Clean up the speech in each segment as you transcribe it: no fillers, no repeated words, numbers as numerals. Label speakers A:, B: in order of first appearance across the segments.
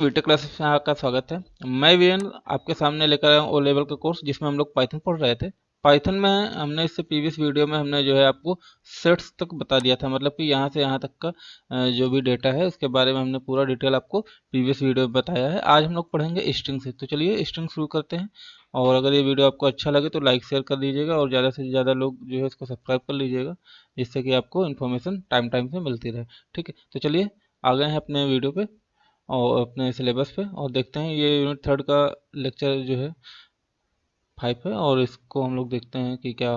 A: Video classes में आपका स्वागत है। मैं वीरेन आपके सामने लेकर आया हूँ ओ लेवल का कोर्स जिसमें हम लोग पाइथन पढ़ रहे थे। पाइथन में हमने इससे प्रीवियस वीडियो में हमने जो है आपको सेट्स तक बता दिया था, मतलब कि यहाँ से यहाँ तक का जो भी डेटा है उसके बारे में हमने पूरा डिटेल आपको प्रीवियस वीडियो में बताया है। आज हम लोग पढ़ेंगे स्ट्रिंग से, तो चलिए स्ट्रिंग शुरू करते हैं। और अगर ये वीडियो आपको अच्छा लगे तो लाइक शेयर कर दीजिएगा और ज़्यादा से ज़्यादा लोग जो है इसको सब्सक्राइब कर लीजिएगा, जिससे कि आपको इन्फॉर्मेशन टाइम टाइम से मिलती रहे। ठीक है, तो चलिए आ गए हैं अपने वीडियो पे और अपने सिलेबस पे और देखते हैं। ये यूनिट थर्ड का लेक्चर जो है 5 है और इसको हम लोग देखते हैं कि क्या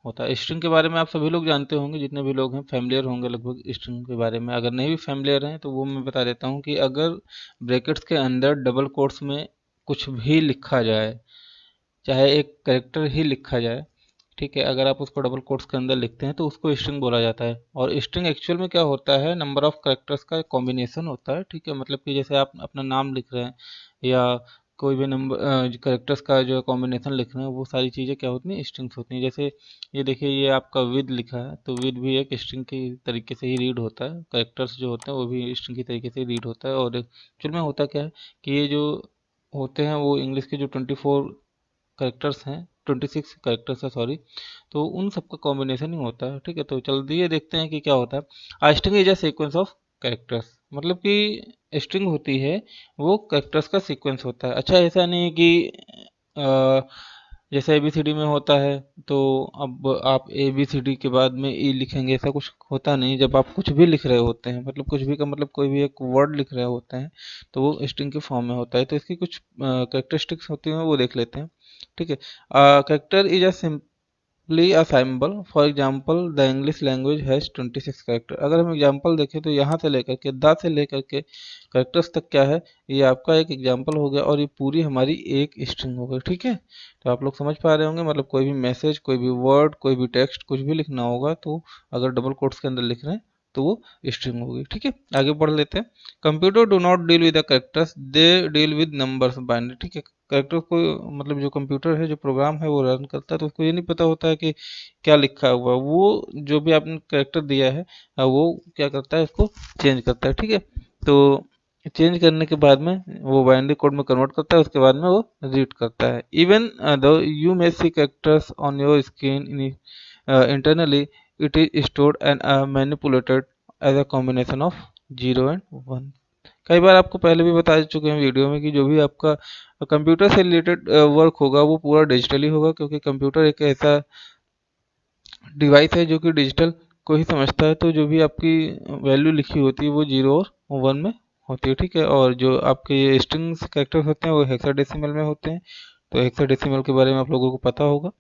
A: होता है। स्ट्रिंग के बारे में आप सभी लोग जानते होंगे, जितने भी लोग हैं फैमिलियर होंगे लगभग स्ट्रिंग के बारे में। अगर नहीं भी फैमिलियर हैं तो वो मैं बता देता हूँ कि अगर ब्रैकेट्स के अंदर डबल कोट्स में कुछ भी लिखा जाए, चाहे एक करेक्टर ही लिखा जाए, ठीक है, अगर आप उसको डबल कोट्स के अंदर लिखते हैं तो उसको स्ट्रिंग बोला जाता है। और स्ट्रिंग एक्चुअल में क्या होता है, नंबर ऑफ करेक्टर्स का कॉम्बिनेशन होता है। ठीक है, मतलब कि जैसे आप अपना नाम लिख रहे हैं या कोई भी नंबर करेक्टर्स का जो कॉम्बिनेशन लिख रहे हैं, वो सारी चीज़ें क्या होती हैं, स्ट्रिंग्स होती हैं। जैसे ये देखिए, ये आपका विद लिखा है तो विद भी एक स्ट्रिंग की तरीके से ही रीड होता है। करेक्टर्स जो होते हैं वो भी स्ट्रिंग की तरीके से रीड होता है। और एक्चुअल में होता क्या है कि ये जो होते हैं वो इंग्लिश के जो 24 करेक्टर्स हैं, 26 करेक्टर्स है सॉरी, तो उन सबका कॉम्बिनेशन ही होता है। ठीक है, तो चलिए देखते हैं कि क्या होता है। String is a sequence of characters, मतलब कि स्ट्रिंग होती है वो करेक्टर्स का सीक्वेंस होता है। अच्छा, ऐसा नहीं है कि अ, जैसे एबीसीडी में होता है तो अब आप एबीसीडी के बाद में ई लिखेंगे, ऐसा कुछ होता नहीं। जब आप कुछ भी लिख रहे होते हैं, मतलब कुछ भी का मतलब कोई भी एक वर्ड लिख रहे होते हैं, तो वो स्ट्रिंग के फॉर्म में होता है। तो इसकी कुछ करेक्टरिस्टिक्स होती हैं, वो देख लेते हैं। ठीक है, character is a simply a symbol. For example, the English language has 26 character. अगर हम एग्जाम्पल देखें तो यहाँ से लेकर के द से लेकर के करेक्टर्स तक क्या है, ये आपका एक एग्जाम्पल हो गया और ये पूरी हमारी एक स्ट्रिंग हो गई। ठीक है, तो आप लोग समझ पा रहे होंगे, मतलब कोई भी मैसेज, कोई भी वर्ड, कोई भी टेक्स्ट, कुछ भी लिखना होगा तो अगर डबल कोट्स के अंदर लिख रहे हैं तो वो स्ट्रिंग होगी। ठीक है, आगे बढ़ लेते हैं। Computer do not deal with the characters, they deal with numbers binary. ठीक है, करेक्टर को मतलब जो कंप्यूटर है, जो प्रोग्राम है वो रन करता है तो उसको ये नहीं पता होता है कि क्या लिखा हुआ, वो जो भी आपने करेक्टर दिया है वो क्या करता है, इसको चेंज करता है। ठीक है, तो चेंज करने के बाद में वो बाइनरी कोड में कन्वर्ट करता है, उसके बाद में वो रीड करता है। Even though you may see characters on your screen internally, it is stored and manipulated as a combination of 0 and 1। कई बार आपको पहले भी बता चुके हैं वीडियो में कि जो भी आपका कंप्यूटर से रिलेटेड वर्क होगा वो पूरा डिजिटली होगा, क्योंकि कंप्यूटर एक ऐसा डिवाइस है जो कि डिजिटल को ही समझता है। तो जो भी आपकी वैल्यू लिखी होती है वो 0 और 1 में होती है। ठीक है, और जो आपके ये स्ट्रिंग्स कैरेक्टर्स होते हैं वो हेक्साडेसिमल में होते हैं। तो हेक्साडेसिमल के बारे में आप लोगों को पता होगा,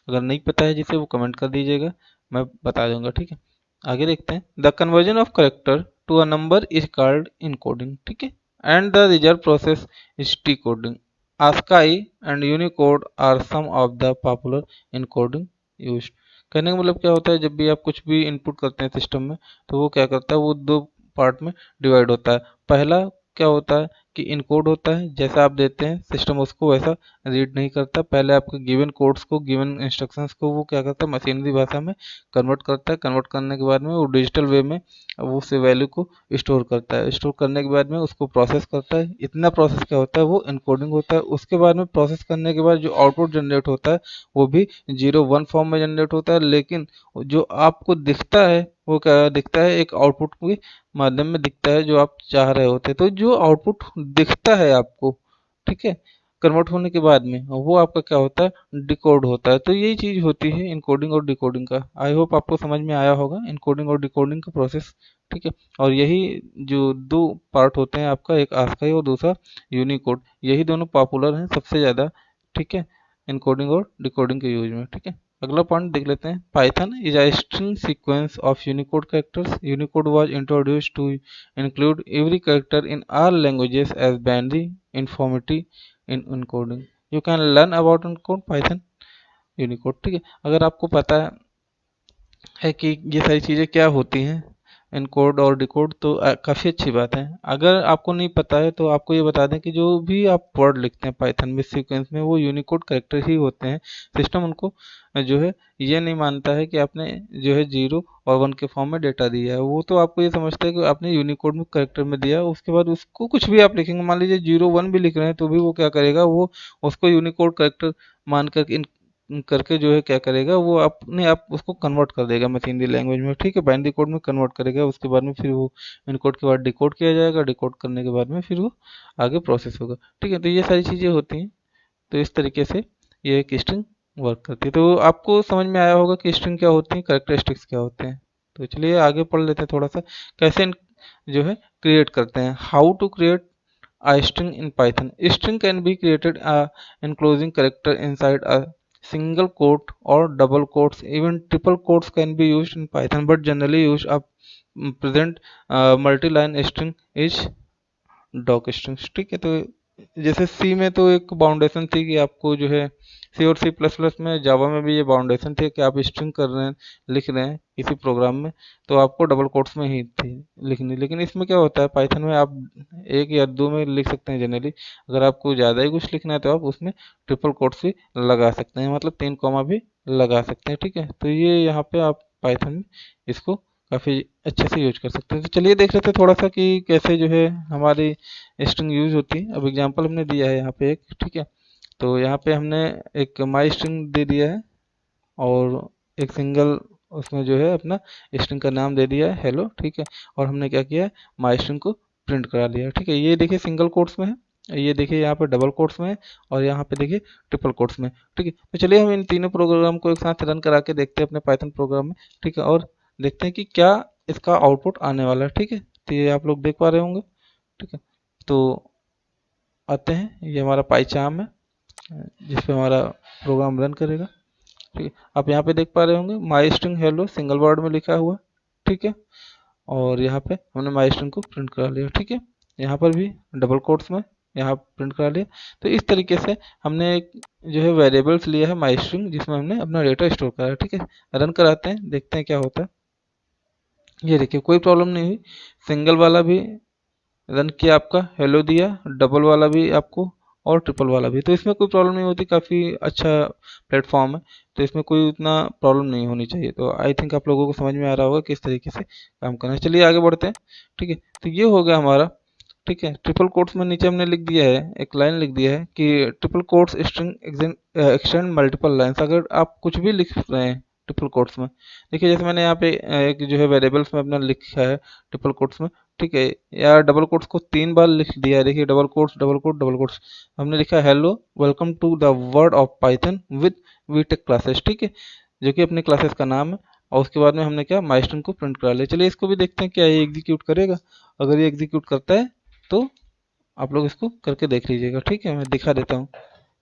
A: अगर नहीं पता है जिसे वो कमेंट कर दीजिएगा, मैं बता दूंगा। ठीक है, आगे देखते हैं। The conversion of character to a number is called encoding. ठीक है, and the result process is decoding. ASCII and Unicode are some of the popular encoding used. कहने का मतलब क्या होता है, जब भी आप कुछ भी इनपुट करते हैं सिस्टम में तो वो क्या करता है, वो दो पार्ट में डिवाइड होता है। पहला क्या होता है कि इनकोड होता है, जैसा आप देते हैं सिस्टम उसको वैसा रीड नहीं करता। पहले आपके गिवन कोड्स को, गिवन इंस्ट्रक्शंस को वो क्या करता है, मशीनरी भाषा में कन्वर्ट करता है। कन्वर्ट करने के बाद में वो डिजिटल वे में वो उस वैल्यू को स्टोर करता है। स्टोर करने के बाद में उसको प्रोसेस करता है। इतना प्रोसेस क्या होता है, वो इनकोडिंग होता है। उसके बाद में प्रोसेस करने के बाद जो आउटपुट जनरेट होता है वो भी 0 1 फॉर्म में जनरेट होता है, लेकिन जो आपको दिखता है वो क्या दिखता है, एक आउटपुट के माध्यम में दिखता है जो आप चाह रहे होते हैं। तो जो आउटपुट दिखता है आपको, ठीक है, कन्वर्ट होने के बाद में वो आपका क्या होता है, डिकोड होता है। तो यही चीज होती है इनकोडिंग और डिकोडिंग का। आई होप आपको समझ में आया होगा इनकोडिंग और डिकोडिंग का प्रोसेस। ठीक है, और यही जो दो पार्ट होते हैं आपका, एक आस्काई और दूसरा यूनिकोड, यही दोनों पॉपुलर हैं सबसे ज़्यादा। ठीक है, इनकोडिंग और डिकोडिंग के यूज में। ठीक है, अगला पॉइंट देख लेते हैं। Python is a string sequence of Unicode characters. Unicode was introduced to include every character in all languages as binary information in encoding. You can learn about encode Python Unicode। ठीक है, अगर आपको पता है कि ये सारी चीज़ें क्या होती हैं इनकोड और डिकोड, तो काफ़ी अच्छी बात है। अगर आपको नहीं पता है तो आपको ये बता दें कि जो भी आप वर्ड लिखते हैं पाइथन में सीक्वेंस में, वो यूनिकोड कैरेक्टर ही होते हैं। सिस्टम उनको जो है ये नहीं मानता है कि आपने जो है 0 और 1 के फॉर्म में डेटा दिया है। वो तो आपको ये समझता है कि आपने यूनिकोड में कैरेक्टर में दिया, उसके बाद उसको कुछ भी आप लिखेंगे, मान लीजिए 0 1 भी लिख रहे हैं तो भी वो क्या करेगा, वो उसको यूनिकोड कैरेक्टर मान कर करके जो है क्या करेगा, वो अपने आप उसको कन्वर्ट कर देगा मशीनरी लैंग्वेज में, ठीक है, बाइनरी कोड में कन्वर्ट करेगा। उसके बाद में फिर वो इनकोड के बाद डिकोड किया जाएगा, डिकोड करने के बाद में फिर वो आगे प्रोसेस होगा, ठीक है। तो ये सारी चीज़ें होती हैं। तो इस तरीके से ये एक स्ट्रिंग वर्क करती है। तो आपको समझ में आया होगा कि स्ट्रिंग क्या होती है, कैरेक्टरिस्टिक्स क्या होते हैं। तो चलिए आगे पढ़ लेते हैं थोड़ा सा, कैसे जो है क्रिएट करते हैं। How to create a string in Python. A string can be created enclosing character inside a single quote or double quotes. Even triple quotes can be used in Python, but generally used a present multi-line string is doc strings, ठीक है। तो जैसे सी में तो एक बाउंडेशन थी कि आपको जो है सी और सी प्लस प्लस में, जावा में भी ये बाउंडेशन थी कि आप स्ट्रिंग कर रहे हैं, लिख रहे हैं किसी प्रोग्राम में, तो आपको डबल कोट्स में ही थी लिखनी। लेकिन इसमें क्या होता है, पाइथन में आप 1 या 2 में लिख सकते हैं जनरली। अगर आपको ज़्यादा ही कुछ लिखना है तो आप उसमें ट्रिपल कोट्स भी लगा सकते हैं, मतलब 3 कॉमा भी लगा सकते हैं, ठीक है। तो ये यहाँ पे आप पाइथन में इसको काफ़ी अच्छे से यूज कर सकते हैं। तो चलिए देख लेते हैं थोड़ा सा कि कैसे जो है हमारी स्ट्रिंग यूज होती है। अब एग्जांपल हमने दिया है यहाँ पे एक, ठीक है। तो यहाँ पे हमने एक माई स्ट्रिंग दे दिया है और एक सिंगल उसमें जो है अपना स्ट्रिंग का नाम दे दिया है हेलो, ठीक है। और हमने क्या किया है, माई स्ट्रिंग को प्रिंट करा लिया, ठीक है। ये देखिए सिंगल कोट्स में है, ये देखिए यहाँ पे डबल कोट्स में है, और यहाँ पे देखिए ट्रिपल कोट्स में, ठीक है। तो चलिए हम इन तीनों प्रोग्राम को एक साथ रन करा के देखते हैं अपने पाइथन प्रोग्राम में, ठीक है, और देखते हैं कि क्या इसका आउटपुट आने वाला है, ठीक है। तो ये आप लोग देख पा रहे होंगे, ठीक है। तो आते हैं, ये हमारा पाइचाम है जिस पे हमारा प्रोग्राम रन करेगा, ठीक है। आप यहाँ पे देख पा रहे होंगे माई स्ट्रिंग हेलो सिंगल वर्ड में लिखा हुआ, ठीक है। और यहाँ पे हमने माई स्ट्रिंग को प्रिंट करा लिया, ठीक है। यहाँ पर भी डबल कोट्स में यहाँ प्रिंट करा लिया। तो इस तरीके से हमने एक जो है वेरिएबल्स लिया है माई स्ट्रिंग, जिसमें हमने अपना डेटा स्टोर करा है, ठीक है। रन कराते हैं, देखते हैं क्या होता है। ये देखिए कोई प्रॉब्लम नहीं हुई, सिंगल वाला भी रन किया आपका, हेलो दिया, डबल वाला भी आपको और ट्रिपल वाला भी, तो इसमें कोई प्रॉब्लम नहीं होती। काफ़ी अच्छा प्लेटफॉर्म है, तो इसमें कोई उतना प्रॉब्लम नहीं होनी चाहिए। तो आई थिंक आप लोगों को समझ में आ रहा होगा किस तरीके से काम करना है। चलिए आगे बढ़ते हैं, ठीक है। तो ये हो गया हमारा, ठीक है। ट्रिपल कोट्स में नीचे हमने लिख दिया है, एक लाइन लिख दिया है कि triple quotes string extend multiple lines. अगर आप कुछ भी लिख रहे हैं ट्रिपल कोट्स में, देखिए जैसे मैंने यहाँ पे एक जो है वेरिएबल्स में अपना लिखा है ट्रिपल कोट्स में, ठीक है, या डबल कोट्स को 3 बार लिख दिया है। देखिए double quotes double quote double quotes, हमने लिखा hello welcome to the world of Python with VTech classes, ठीक है, जो कि अपने क्लासेस का नाम है। और उसके बाद में हमने क्या माइस्टन को प्रिंट करा लिया। चलिए इसको भी देखते हैं क्या ये एग्जीक्यूट करेगा। अगर ये एग्जीक्यूट करता है तो आप लोग इसको करके देख लीजिएगा, ठीक है। मैं दिखा देता हूँ।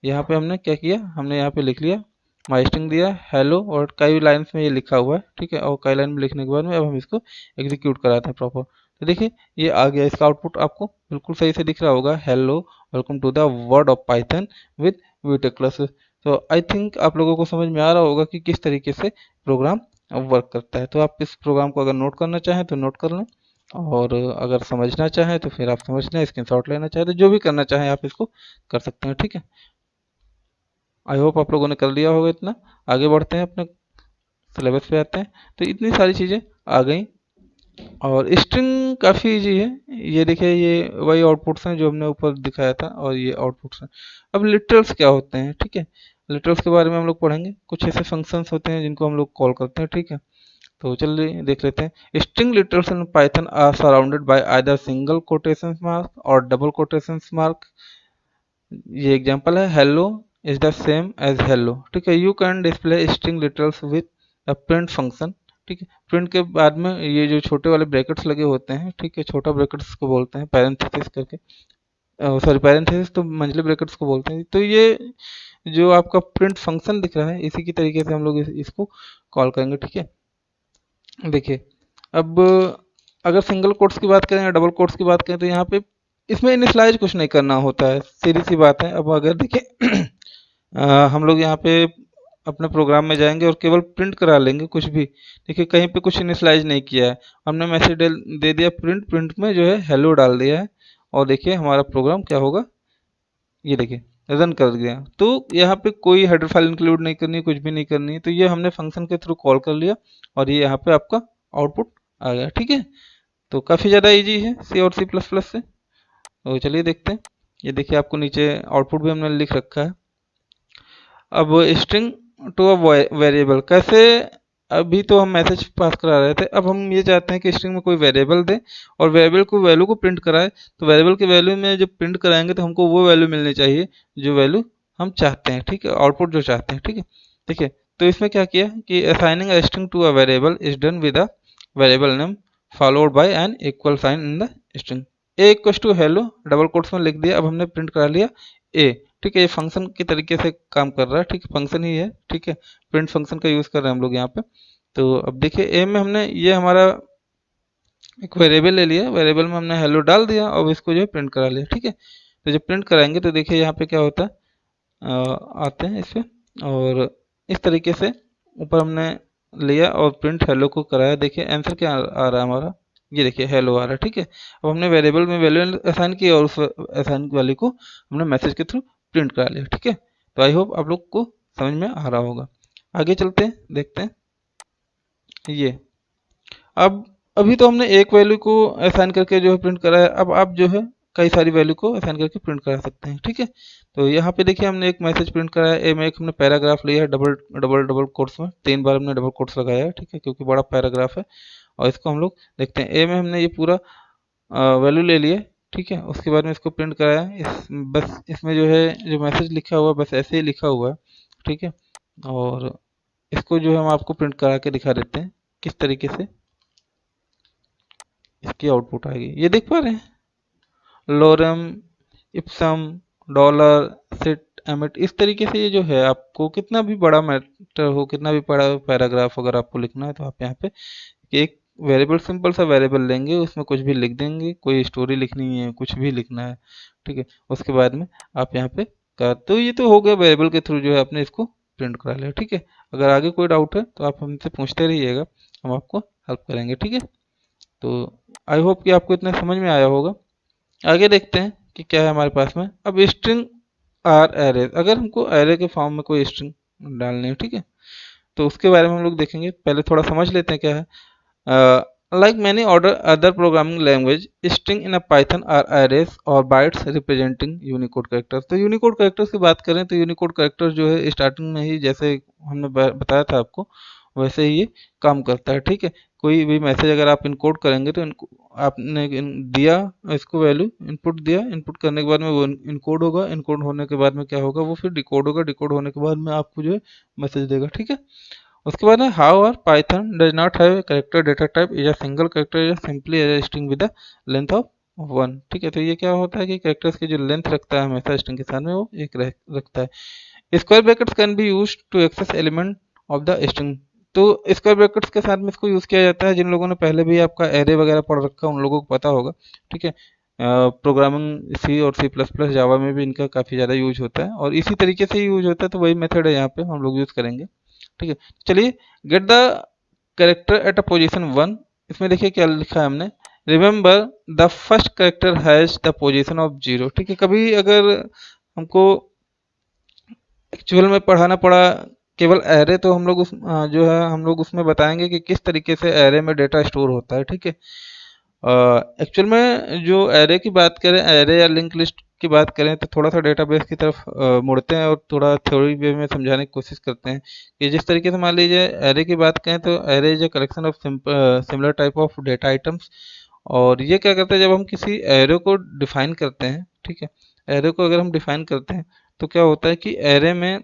A: यहाँ पे हमने क्या किया, हमने यहाँ पे लिख लिया माई स्ट्रिंग दिया हेलो, और कई लाइन्स में ये लिखा हुआ है, ठीक है। और कई लाइन में लिखने के बाद में अब हम इसको एग्जीक्यूट कराते हैं प्रॉपर। तो देखिए ये आ गया, इसका आउटपुट आपको बिल्कुल सही से दिख रहा होगा, hello welcome to the world of Python with VTech classes. तो आई थिंक आप लोगों को समझ में आ रहा होगा कि किस तरीके से प्रोग्राम वर्क करता है। तो आप इस प्रोग्राम को अगर नोट करना चाहें तो नोट कर लें, और अगर समझना चाहें तो फिर आप समझ लें, स्क्रीनशॉट लेना चाहें तो जो भी करना चाहें आप इसको कर सकते हैं, ठीक है। आई होप आप लोगों ने कर लिया होगा इतना। आगे बढ़ते हैं, अपने सिलेबस पे आते हैं। तो इतनी सारी चीज़ें आ गई, और स्ट्रिंग काफ़ी इजी है। ये देखिए ये वही आउटपुट्स हैं जो हमने ऊपर दिखाया था, और ये आउटपुट्स हैं। अब लिटरल्स क्या होते हैं, ठीक है, लिटरल्स के बारे में हम लोग पढ़ेंगे। कुछ ऐसे फंक्शंस होते हैं जिनको हम लोग कॉल करते हैं, ठीक है। तो चलिए देख लेते हैं। String literals in Python are surrounded by either single quotation mark और डबल कोटेशन मार्क। ये एग्जांपल है, hello is the same as hello, ठीक है। You can display string literals with a print function, ठीक है। प्रिंट के बाद में ये जो छोटे वाले ब्रैकेट्स लगे होते हैं, ठीक है, छोटा ब्रैकेट्स को बोलते हैं पैरेंथेसिस करके, सॉरी पैरेंथेसिस तो मंझले ब्रैकेट्स को बोलते हैं। तो ये जो आपका प्रिंट फंक्शन दिख रहा है, इसी की तरीके से हम लोग इसको कॉल करेंगे, ठीक है। देखिए अब अगर सिंगल कोट्स की बात करें या डबल कोट्स की बात करें, तो यहाँ पे इसमें इनिशलाइज कुछ नहीं करना होता है, सीधी सी बात है। अब अगर देखिए हम लोग यहाँ पे अपने प्रोग्राम में जाएंगे और केवल प्रिंट करा लेंगे कुछ भी। देखिए कहीं पे कुछ इनिशलाइज नहीं किया है, हमने मैसेज दे दिया प्रिंट, प्रिंट में जो है हेलो डाल दिया है, और देखिए हमारा प्रोग्राम क्या होगा, ये देखिए रन कर दिया। तो यहाँ पे कोई हेडर फाइल इंक्लूड नहीं करनी है, कुछ भी नहीं करनी है, तो ये हमने फंक्शन के थ्रू कॉल कर लिया और ये यहाँ पे आपका आउटपुट आ गया। ठीक है, तो काफ़ी ज़्यादा इजी है सी और सी प्लस प्लस से। तो चलिए देखते हैं, ये देखिए आपको नीचे आउटपुट भी हमने लिख रखा है। अब स्ट्रिंग टू अ वेरिएबल कैसे, अभी तो हम मैसेज पास करा रहे थे, अब हम ये चाहते हैं कि स्ट्रिंग में कोई वेरिएबल दे और वेरिएबल को वैल्यू को प्रिंट कराए। तो वेरिएबल के वैल्यू में जब प्रिंट कराएंगे तो हमको वो वैल्यू मिलनी चाहिए जो वैल्यू हम चाहते हैं। ठीक है, आउटपुट जो चाहते हैं। ठीक है, देखिए तो इसमें क्या किया कि assigning a string to a variable is done with a variable name followed by an equal sign in the string. A equal to hello double quotes में लिख दिया, अब हमने प्रिंट करा लिया ए। ठीक है, ये फंक्शन की तरीके से काम कर रहा है। ठीक है, फंक्शन ही है। ठीक है, प्रिंट फंक्शन का यूज़ कर रहे हैं हम लोग यहाँ पे। तो अब देखिए ए में हमने ये हमारा एक वेरिएबल ले लिया, वेरिएबल में हमने हेलो डाल दिया और इसको जो है प्रिंट करा लिया। ठीक है, तो जब प्रिंट कराएंगे तो देखिए यहाँ पे क्या होता है, आते हैं इस पे और इस तरीके से ऊपर हमने लिया और प्रिंट हेलो को कराया। देखिए आंसर क्या आ रहा है हमारा, ये देखिए हेलो आ रहा है। ठीक है, अब हमने वेरिएबल में वैल्यू असाइन की और उस असाइन वाली को हमने मैसेज के थ्रू प्रिंट करा लिया। ठीक है, तो आई होप आप लोग को समझ में आ रहा होगा। आगे चलते हैं, देखते हैं ये। अब अभी तो हमने एक वैल्यू को असाइन करके जो है प्रिंट करा है, अब आप जो है कई सारी वैल्यू को असाइन करके प्रिंट करा सकते हैं। ठीक है, तो यहाँ पे देखिए हमने एक मैसेज प्रिंट करा है, ए में एक हमने पैराग्राफ लिया है, डबल डबल डबल कोट्स में 3 बार हमने डबल कोट्स लगाया है। ठीक है, क्योंकि बड़ा पैराग्राफ है। और इसको हम लोग देखते हैं, ए में हमने ये पूरा वैल्यू ले लिए। ठीक है, उसके बाद में इसको प्रिंट कराया, इस बस इसमें जो है जो मैसेज लिखा हुआ है बस ऐसे ही लिखा हुआ है। ठीक है, और इसको जो है हम आपको प्रिंट करा के दिखा देते हैं किस तरीके से इसकी आउटपुट आएगी। ये देख पा रहे हैं, lorem, ipsum, dolor, sit, amet, इस तरीके से ये जो है आपको कितना भी बड़ा मैटर हो, कितना भी बड़ा पैराग्राफ अगर आपको लिखना है तो आप यहाँ पे एक वेरिएबल, सिंपल सा वेरिएबल लेंगे, उसमें कुछ भी लिख देंगे, कोई स्टोरी लिखनी है, कुछ भी लिखना है। ठीक है, उसके बाद में आप यहाँ पे कर, तो ये तो हो गया वेरिएबल के थ्रू जो है आपने इसको प्रिंट करा लिया। ठीक है, अगर आगे कोई डाउट है तो आप हमसे पूछते रहिएगा, हम आपको हेल्प करेंगे। ठीक है, तो आई होप कि आपको इतना समझ में आया होगा। आगे देखते हैं कि क्या है हमारे पास में। अब स्ट्रिंग आर एरे, अगर हमको एरे के फॉर्म में कोई स्ट्रिंग डालनी है, ठीक है, तो उसके बारे में हम लोग देखेंगे। पहले थोड़ा समझ लेते हैं क्या है। Like many other programming language, string in a Python are arrays or bytes representing Unicode characters। तो Unicode characters की बात करें तो Unicode characters जो है स्टार्टिंग में ही जैसे हमने बताया था आपको वैसे ही ये काम करता है। ठीक है, कोई भी मैसेज अगर आप इनकोड करेंगे तो इनको आपने दिया, इसको वैल्यू इनपुट दिया, इनपुट करने के बाद में वो इनकोड होगा, इनकोड होने के बाद में क्या होगा, वो फिर डिकोड होगा, डिकोड होने के बाद में आपको जो है मैसेज देगा। ठीक है, उसके बाद है how are Python does not have character data type is a single character is simply a string with the length of 1। ठीक है, तो ये क्या होता है कि करेक्टर्स की जो लेंथ रखता है हमेशा स्ट्रिंग के साथ में वो एक रखता है। Square brackets can be used to access element of the string. तो स्क्वायर ब्रैकेट्स के साथ में इसको यूज़ किया जाता है, जिन लोगों ने पहले भी आपका एरे वगैरह पढ़ रखा है उन लोगों को पता होगा। ठीक है, प्रोग्रामिंग सी और सी प्लस प्लस जावा में भी इनका काफ़ी ज़्यादा यूज होता है और इसी तरीके से यूज होता है, तो वही मेथड है यहाँ पे हम लोग यूज़ करेंगे। ठीक है, चलिए get the character at a position 1। इसमें देखिए क्या लिखा है हमने, remember the first character has the position of 0। ठीक है, कभी अगर हमको एक्चुअल में पढ़ाना पड़ा केवल एरे तो हम लोग उस जो है हम लोग उसमें बताएंगे कि किस तरीके से एरे में डेटा स्टोर होता है। ठीक है, एक्चुअल में जो एरे की बात करें, एरे या लिंक लिस्ट की बात करें तो थोड़ा सा डेटाबेस की तरफ मुड़ते हैं और थोड़ा थ्योरी वे में समझाने की कोशिश करते हैं कि जिस तरीके से मान लीजिए एरे की बात करें तो array is a collection of similar type of data items. और ये क्या करता है, जब हम किसी एरे को डिफाइन करते हैं, ठीक है, एरे को अगर हम डिफाइन करते हैं तो क्या होता है कि एरे में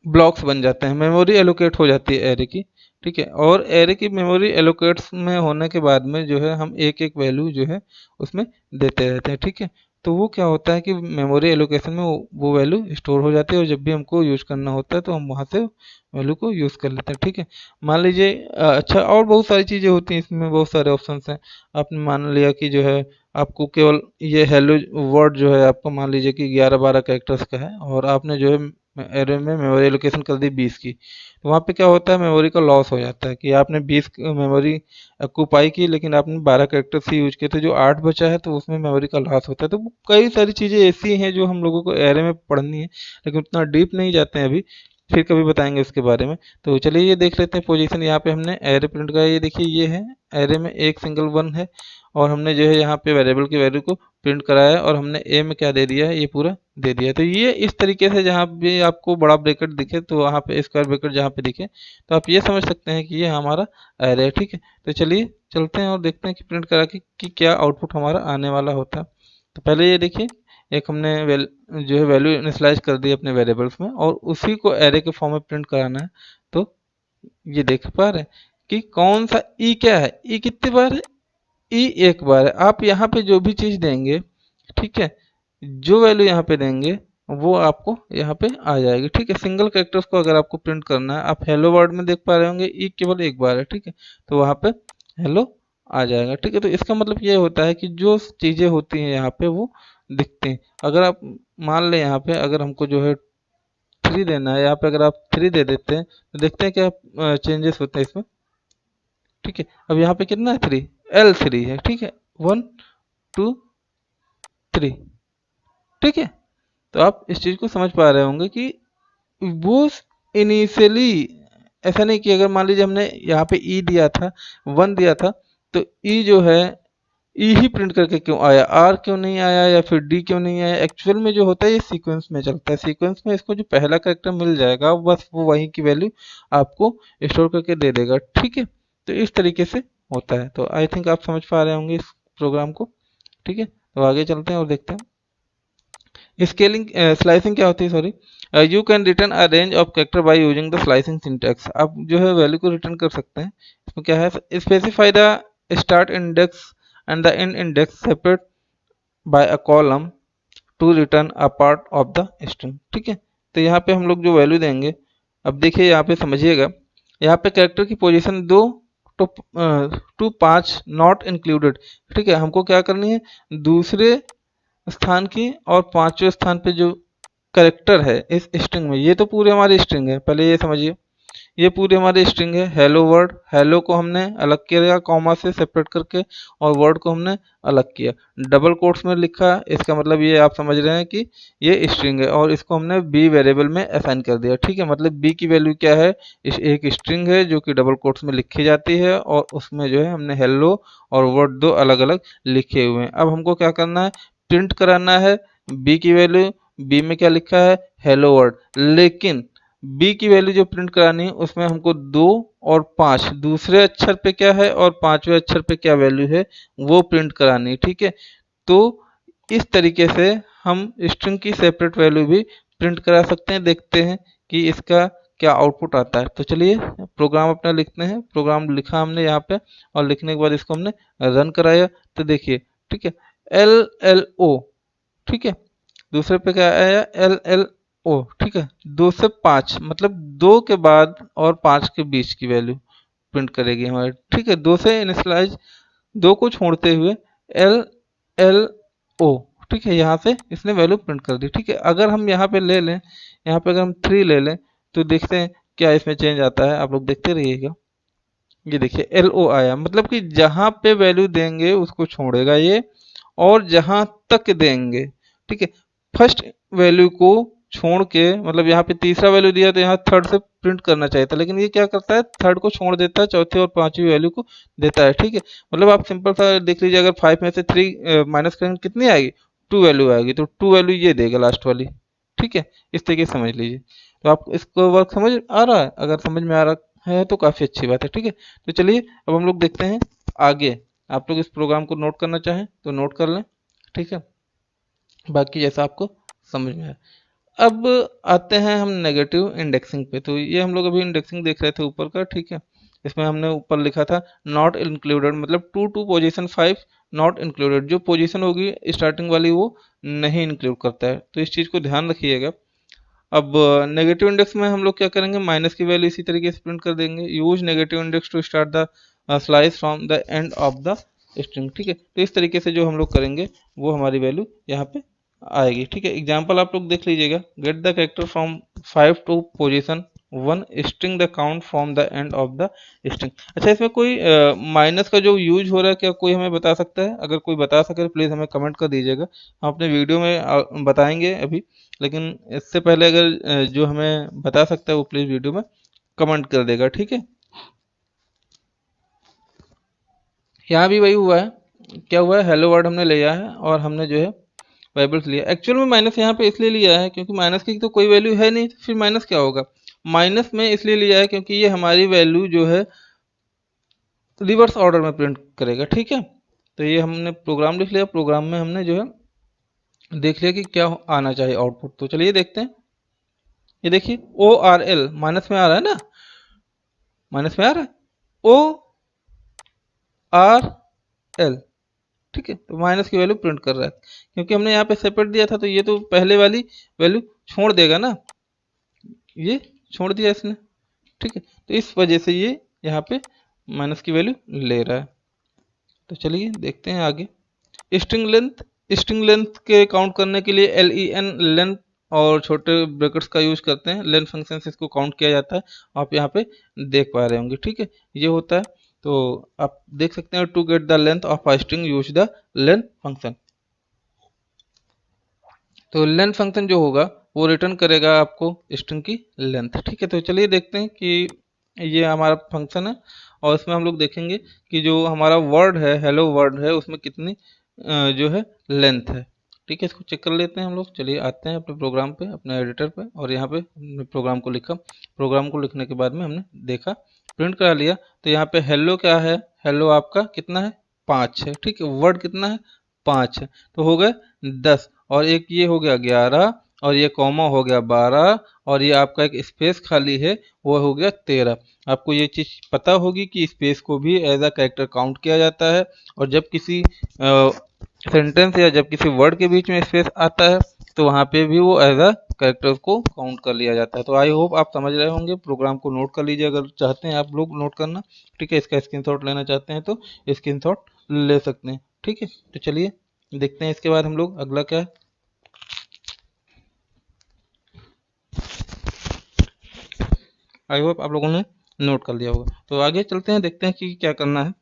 A: ब्लॉक्स बन जाते हैं, मेमोरी एलोकेट हो जाती है एरे की। ठीक है, और एरे की मेमोरी एलोकेट्स में होने के बाद में जो है हम एक एक वैल्यू जो है उसमें देते रहते हैं। ठीक है, तो वो क्या होता है कि मेमोरी एलोकेशन में वो वैल्यू स्टोर हो जाती है और जब भी हमको यूज़ करना होता है तो हम वहाँ से वैल्यू को यूज़ कर लेते हैं। ठीक है, मान लीजिए अच्छा और बहुत सारी चीज़ें होती हैं इसमें, बहुत सारे ऑप्शंस हैं। आपने मान लिया कि जो है आपको केवल ये हेलो वर्ड जो है आपको मान लीजिए कि 11-12 कैरेक्टर्स का है और आपने जो है एरे में मेमोरी एलोकेशन कर दी 20 की, तो वहाँ पे क्या होता है, मेमोरी का लॉस हो जाता है कि आपने 20 मेमोरी ऑक्यूपाई की लेकिन आपने 12 कैरेक्टर्स ही यूज किए, तो जो 8 बचा है तो उसमें मेमोरी का लॉस होता है। तो कई सारी चीज़ें ऐसी हैं जो हम लोगों को एरे में पढ़नी है, लेकिन उतना डीप नहीं जाते हैं अभी, फिर कभी बताएंगे उसके बारे में। तो चलिए ये देख लेते हैं पोजीशन। यहाँ पे हमने एरे प्रिंट का, ये देखिए ये है एरे में एक सिंगल वन है, और हमने जो है यहाँ पे वेरिएबल की वैल्यू को प्रिंट कराया है, और हमने ए में क्या दे दिया है, ये पूरा दे दिया है। तो ये इस तरीके से जहाँ भी आपको बड़ा ब्रैकेट दिखे तो वहाँ पे स्क्वायर ब्रैकेट जहाँ पे दिखे तो आप ये समझ सकते हैं कि ये हमारा एरे है, ठीक है। तो चलिए चलते हैं और देखते हैं कि प्रिंट करा के कि क्या आउटपुट हमारा आने वाला होता है। तो पहले ये देखिए, एक हमने जो है वैल्यू इनिशियलाइज कर दी अपने वेरिएबल्स में, और उसी को एरे के फॉर्म में प्रिंट कराना है। तो ये देख पा रहे हैं कि कौन सा ई क्या है, ई कितनी बार है, ई एक बार है। आप यहाँ पे जो भी चीज देंगे, ठीक है, जो वैल्यू यहाँ पे देंगे वो आपको यहाँ पे आ जाएगी, ठीक है। सिंगल कैरेक्टर्स को अगर आपको प्रिंट करना है, आप हेलो वर्ड में देख पा रहे होंगे ई केवल एक बार है, ठीक है, तो वहाँ पे हेलो आ जाएगा, ठीक है। तो इसका मतलब ये होता है कि जो चीजें होती हैं यहाँ पे वो दिखती हैं। अगर आप मान लें यहाँ पे अगर हमको जो है 3 देना है, यहाँ पे अगर आप 3 दे देते हैं तो देखते हैं क्या चेंजेस होते हैं इसमें, ठीक है। अब यहाँ पे कितना है, 3, L3 है, ठीक है, 1 2 3, ठीक है। तो आप इस चीज को समझ पा रहे होंगे कि वो इनिशियली ऐसा नहीं कि अगर मान लीजिए हमने यहाँ पे ई दिया था, 1 दिया था, तो ई जो है ई ही प्रिंट करके क्यों आया, आर क्यों नहीं आया या फिर डी क्यों नहीं आया। एक्चुअल में जो होता है ये सीक्वेंस में चलता है, सीक्वेंस में इसको जो पहला कैरेक्टर मिल जाएगा बस वो वही की वैल्यू आपको स्टोर करके दे देगा, ठीक है। तो इस तरीके से होता है। तो आई थिंक आप समझ पा रहे होंगे इस प्रोग्राम को, ठीक है। तो आगे चलते हैं और देखते हैं स्केलिंग स्लाइसिंग क्या होती है, sorry. You can return a range of character bye using the slicing syntax. आप जो है वैल्यू को रिटर्न कर सकते हैं। इसमें क्या है, specify the start index and the end index separate by a column to return a part of the string, ठीक है। तो यहाँ पे हम लोग जो वैल्यू देंगे, अब देखिए यहाँ पे समझिएगा, यहाँ पे कैरेक्टर की पोजीशन 2 तो 5 नॉट इंक्लूडेड, ठीक है। हमको क्या करनी है, दूसरे स्थान की और पांचवें स्थान पे जो करेक्टर है इस स्ट्रिंग में, ये तो पूरे हमारी स्ट्रिंग है, पहले ये समझिए, ये पूरी हमारी स्ट्रिंग है। हेलो वर्ड, हेलो को हमने अलग किया कॉमा से सेपरेट करके, और वर्ड को हमने अलग किया, डबल कोट्स में लिखा, इसका मतलब ये आप समझ रहे हैं कि ये स्ट्रिंग है, और इसको हमने बी वेरिएबल में असाइन कर दिया, ठीक है। मतलब बी की वैल्यू क्या है, इस एक स्ट्रिंग है जो कि डबल कोट्स में लिखी जाती है, और उसमें जो है हमने हेलो और वर्ड दो अलग अलग लिखे हुए हैं। अब हमको क्या करना है, प्रिंट कराना है बी की वैल्यू, बी में क्या लिखा है, हेलो वर्ड, लेकिन बी की वैल्यू जो प्रिंट करानी है उसमें हमको 2 और 5 दूसरे अक्षर पे क्या है और पांचवें अक्षर पे क्या वैल्यू है वो प्रिंट करानी है, ठीक है। तो इस तरीके से हम स्ट्रिंग की सेपरेट वैल्यू भी प्रिंट करा सकते हैं। देखते हैं कि इसका क्या आउटपुट आता है। तो चलिए प्रोग्राम अपना लिखते हैं। प्रोग्राम लिखा हमने यहाँ पे, और लिखने के बाद इसको हमने रन कराया, तो देखिए, ठीक है, LLO, ठीक है। दूसरे पे क्या आया, LLO, ठीक है। 2 से 5 मतलब 2 के बाद और 5 के बीच की वैल्यू प्रिंट करेगी हमारे, ठीक है। 2 से इनिशियलाइज, 2 को छोड़ते हुए LLO, ठीक है, यहाँ से इसने वैल्यू प्रिंट कर दी, ठीक है। अगर हम यहाँ पे ले लें, यहाँ पे अगर हम 3 ले लें तो देखते हैं क्या इसमें चेंज आता है, आप लोग देखते रहिएगा। ये देखिए LO आया, मतलब कि जहां पे वैल्यू देंगे उसको छोड़ेगा ये, और जहां तक देंगे, ठीक है। फर्स्ट वैल्यू को छोड़ के, मतलब यहाँ पे तीसरा वैल्यू दिया तो यहाँ थर्ड से प्रिंट करना चाहिए था, लेकिन ये क्या करता है, थर्ड को छोड़ देता है, चौथे और पांचवी वैल्यू को देता है, ठीक है। मतलब आप सिंपल सा देख लीजिए, अगर 5 में से 3 माइनस करेंगे कितनी आएगी, 2 वैल्यू आएगी, तो 2 वैल्यू ये देगा लास्ट वाली, ठीक है। इस तरीके से समझ लीजिए। तो आप इसको वर्क समझ आ रहा है, अगर समझ में आ रहा है तो काफ़ी अच्छी बात है, ठीक है। तो चलिए अब हम लोग देखते हैं आगे। आप लोग इस प्रोग्राम को नोट करना चाहें तो नोट कर लें, ठीक है, बाकी जैसा आपको समझ में आए। अब आते हैं हम नेगेटिव इंडेक्सिंग पे। तो ये हम लोग अभी इंडेक्सिंग देख रहे थे ऊपर का, ठीक है। इसमें हमने ऊपर लिखा था नॉट इंक्लूडेड, मतलब 2 टू पोजीशन 5 नॉट इंक्लूडेड, जो पोजीशन होगी स्टार्टिंग वाली वो नहीं इंक्लूड करता है, तो इस चीज़ को ध्यान रखिएगा। अब नेगेटिव इंडेक्स में हम लोग क्या करेंगे, माइनस की वैल्यू इसी तरीके से प्रिंट कर देंगे, use negative index to start the slice from the end of the string, ठीक है। तो इस तरीके से जो हम लोग करेंगे वो हमारी वैल्यू यहाँ पे आएगी, ठीक है। एग्जाम्पल आप लोग देख लीजिएगा, get the character from 5 to position 1 string the count from the end of the string. अच्छा, इसमें कोई माइनस का जो यूज हो रहा है क्या कोई हमें बता सकता है? अगर कोई बता सके तो प्लीज़ हमें कमेंट कर दीजिएगा, हम अपने वीडियो में बताएंगे अभी। लेकिन इससे पहले अगर जो हमें बता सकता है वो प्लीज़ वीडियो में कमेंट कर देगा, ठीक है। यहाँ भी वही हुआ है, क्या हुआ है, हेलो वर्ड हमने लिया है और हमने जो है वेरिएबल्स लिया। एक्चुअल में माइनस यहाँ पे इसलिए लिया है क्योंकि माइनस की तो कोई वैल्यू है नहीं, तो फिर माइनस क्या होगा। माइनस में इसलिए लिया है क्योंकि ये हमारी वैल्यू जो है रिवर्स ऑर्डर में प्रिंट करेगा, ठीक है। तो ये हमने प्रोग्राम लिख लिया, प्रोग्राम में हमने जो है देख लिया कि क्या आना चाहिए आउटपुट। तो चलिए देखते हैं। ये देखिए ORL माइनस में आ रहा है ना, माइनस में आ रहा है ORL, ठीक है। तो माइनस की वैल्यू प्रिंट कर रहा है क्योंकि हमने यहाँ पे सेपरेट दिया था, तो ये तो पहले वाली वैल्यू छोड़ देगा ना, ये छोड़ दिया इसने, ठीक है। तो इस वजह से ये यहाँ पे माइनस की वैल्यू ले रहा है। तो चलिए देखते हैं आगे। स्ट्रिंग लेंथ के काउंट करने के लिए len लेंथ और छोटे ब्रैकेट्स का यूज करते हैं। लेंथ फंक्शन से इसको काउंट किया जाता है, आप यहाँ पे देख पा रहे होंगे, ठीक है। ये होता है, तो आप देख सकते हैं to get the length of a string use the length function. तो लेंथ फंक्शन जो होगा वो रिटर्न करेगा आपको स्ट्रिंग की लेंथ, ठीक है। तो चलिए देखते हैं कि ये हमारा फंक्शन है और इसमें हम लोग देखेंगे कि जो हमारा वर्ड है, हेलो वर्ड है, उसमें कितनी जो है लेंथ है, ठीक है। इसको चेक कर लेते हैं हम लोग। चलिए आते हैं अपने प्रोग्राम पे, अपने एडिटर पे, और यहाँ पे हमने प्रोग्राम को लिखा। प्रोग्राम को लिखने के बाद में हमने देखा, प्रिंट करा लिया। तो यहाँ पे हेलो क्या है, हेलो आपका कितना है, 5 है, ठीक है। वर्ड कितना है, 5 है, तो हो गए 10, और एक ये हो गया 11, और ये कॉमा हो गया 12, और ये आपका एक स्पेस खाली है वो हो गया 13। आपको ये चीज़ पता होगी कि स्पेस को भी एज अ कैरेक्टर काउंट किया जाता है, और जब किसी सेंटेंस या जब किसी वर्ड के बीच में स्पेस आता है तो वहाँ पे भी वो एज अ कैरेक्टर को काउंट कर लिया जाता है। तो आई होप आप समझ रहे होंगे। प्रोग्राम को नोट कर लीजिए अगर चाहते हैं आप लोग नोट करना, ठीक है। इसका स्क्रीनशॉट लेना चाहते हैं तो स्क्रीनशॉट ले सकते हैं, ठीक है। तो चलिए देखते हैं इसके बाद हम लोग अगला क्या है। आई होप आप लोगों ने नोट कर लिया होगा। तो आगे चलते हैं, देखते हैं कि क्या करना है।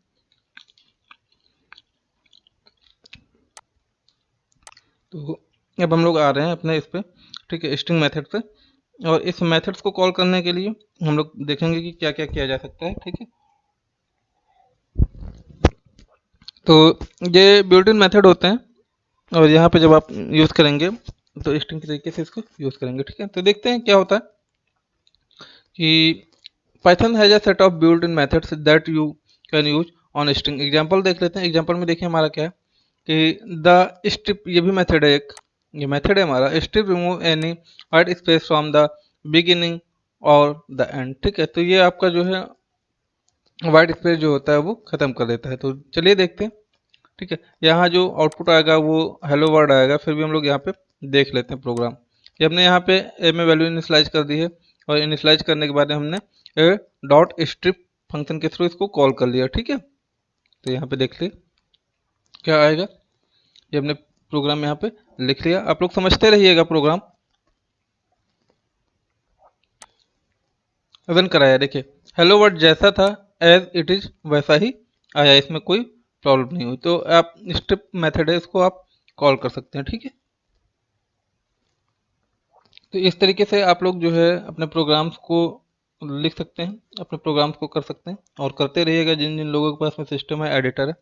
A: तो अब हम लोग आ रहे हैं अपने इस पे, ठीक है, स्ट्रिंग मेथड पे, और इस मेथड्स को कॉल करने के लिए हम लोग देखेंगे कि क्या क्या किया जा सकता है, ठीक है। तो ये बिल्ट इन मेथड होते हैं, और यहाँ पे जब आप यूज़ करेंगे तो स्ट्रिंग के तरीके से इसको यूज़ करेंगे, ठीक है। तो देखते हैं क्या होता है कि Python has a set of built in methods that you can use on string. Example देख लेते हैं। एग्जांपल में देखिए हमारा क्या है कि द स्ट्रिप, ये भी मेथड है एक, ये मेथड है हमारा, strip remove any white space from the beginning और द एंड, ठीक है। तो ये आपका जो है वाइट स्पेस जो होता है वो खत्म कर देता है। तो चलिए देखते हैं, ठीक है। यहाँ जो आउटपुट आएगा वो हेलो वर्ड आएगा। फिर भी हम लोग यहाँ पे देख लेते हैं प्रोग्राम, कि हमने यहाँ पे ए में वैल्यू इनिशलाइज कर दी है, और इनिशलाइज करने के बाद हमने ए डॉट स्ट्रिप फंक्शन के थ्रू इसको कॉल कर लिया, ठीक है। तो यहाँ पे देख लिए क्या आएगा, ये हमने प्रोग्राम यहाँ पे लिख लिया। आप लोग समझते रहिएगा, प्रोग्राम रन कराया। देखिए हेलो वर्ड जैसा था एज इट इज वैसा ही आया, इसमें कोई प्रॉब्लम नहीं हुई। तो आप स्ट्रिप मेथड है, इसको आप कॉल कर सकते हैं, ठीक है। तो इस तरीके से आप लोग जो है अपने प्रोग्राम्स को लिख सकते हैं, अपने प्रोग्राम्स को कर सकते हैं, और करते रहिएगा जिन जिन लोगों के पास में सिस्टम है, एडिटर है,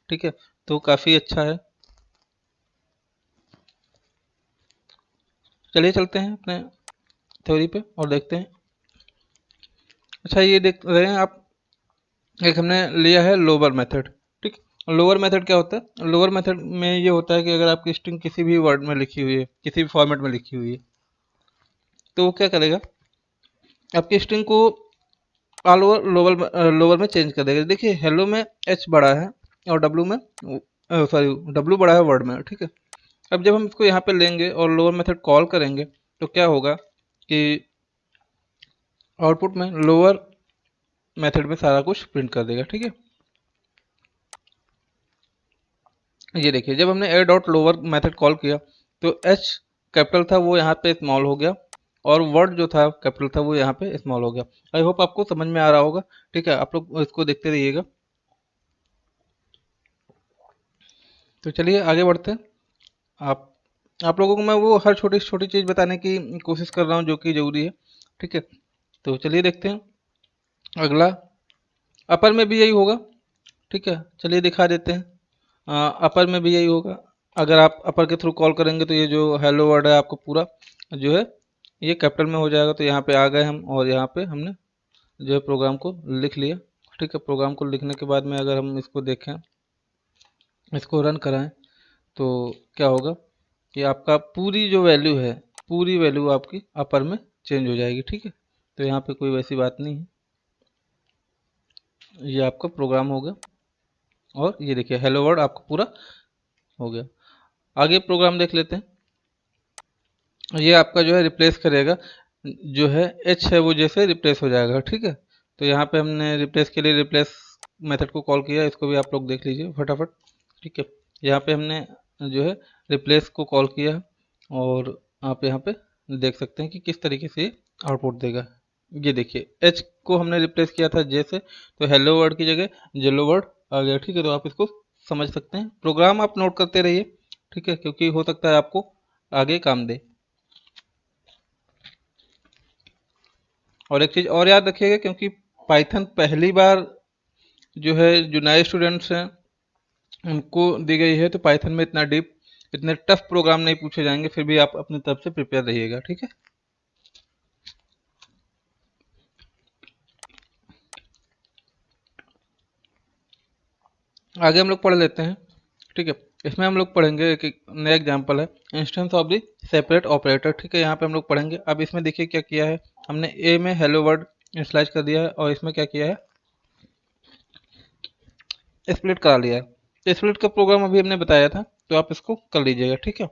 A: ठीक है। तो काफ़ी अच्छा है। चलिए चलते हैं अपने थ्योरी पे और देखते हैं। अच्छा, ये देख रहे हैं आप, एक हमने लिया है लोअर मेथड, ठीक। लोअर मेथड क्या होता है, लोअर मेथड में ये होता है कि अगर आपकी स्ट्रिंग किसी भी वर्ड में लिखी हुई है, किसी भी फॉर्मेट में लिखी हुई है, तो वो क्या करेगा, आपकी स्ट्रिंग को ऑल ओवर लोअर में चेंज कर देगा। देखिए हेलो में एच बड़ा है और डब्लू में, सॉरी डब्लू बड़ा है वर्ड में, ठीक है। अब जब हम इसको यहाँ पे लेंगे और लोअर मेथड कॉल करेंगे तो क्या होगा कि आउटपुट में लोअर मेथड में सारा कुछ प्रिंट कर देगा, ठीक है। ये देखिए जब हमने ए डॉट लोअर मेथड कॉल किया तो एच कैपिटल था वो यहाँ पे स्मॉल हो गया, और वर्ड जो था कैपिटल था वो यहाँ पे स्मॉल हो गया। आई होप आपको समझ में आ रहा होगा। ठीक है, आप लोग इसको देखते रहिएगा। तो चलिए आगे बढ़ते हैं। आप आप लोगों को मैं वो हर छोटी छोटी चीज़ बताने की कोशिश कर रहा हूँ जो कि ज़रूरी है। ठीक है, तो चलिए देखते हैं अगला। अपर में भी यही होगा। ठीक है, चलिए दिखा देते हैं। अपर में भी यही होगा। अगर आप अपर के थ्रू कॉल करेंगे तो ये जो हेलो वर्ड है आपको पूरा जो है ये कैपिटल में हो जाएगा। तो यहाँ पे आ गए हम और यहाँ पे हमने जो है प्रोग्राम को लिख लिया। ठीक है, प्रोग्राम को लिखने के बाद में अगर हम इसको देखें, इसको रन कराएं, तो क्या होगा कि आपका पूरी जो वैल्यू है, पूरी वैल्यू आपकी अपर में चेंज हो जाएगी। ठीक है, तो यहाँ पे कोई वैसी बात नहीं है। ये आपका प्रोग्राम होगा और ये देखिए हेलो वर्ड आपका पूरा हो गया। आगे प्रोग्राम देख लेते हैं। ये आपका जो है रिप्लेस करेगा, जो है एच है वो जैसे रिप्लेस हो जाएगा। ठीक है, तो यहाँ पे हमने रिप्लेस के लिए रिप्लेस मेथड को कॉल किया, इसको भी आप लोग देख लीजिए फटाफट। ठीक है, यहाँ पे हमने जो है रिप्लेस को कॉल किया और आप यहाँ पे देख सकते हैं कि किस तरीके से आउटपुट देगा। ये देखिए एच को हमने रिप्लेस किया था जैसे, तो हेलो वर्ड की जगह जेलो वर्ड आ गया। ठीक है, तो आप इसको समझ सकते हैं। प्रोग्राम आप नोट करते रहिए। ठीक है, क्योंकि हो सकता है आपको आगे काम दे। और एक चीज़ और याद रखिएगा, क्योंकि पाइथन पहली बार जो है जो नए स्टूडेंट्स हैं उनको दी गई है, तो पाइथन में इतना डीप इतने टफ प्रोग्राम नहीं पूछे जाएंगे। फिर भी आप अपनी तरफ से प्रिपेयर रहिएगा। ठीक है, आगे हम लोग पढ़ लेते हैं। ठीक है, इसमें हम लोग पढ़ेंगे एक नया एग्जांपल है, instance of the separate operator. ठीक है, यहाँ पे हम लोग पढ़ेंगे। अब इसमें देखिए क्या किया है हमने, ए में हेलो वर्ड स्लैश कर दिया है और इसमें क्या किया है, स्प्लिट करा लिया है। तो स्प्लिट का प्रोग्राम अभी हमने बताया था, तो आप इसको कर लीजिएगा। ठीक है,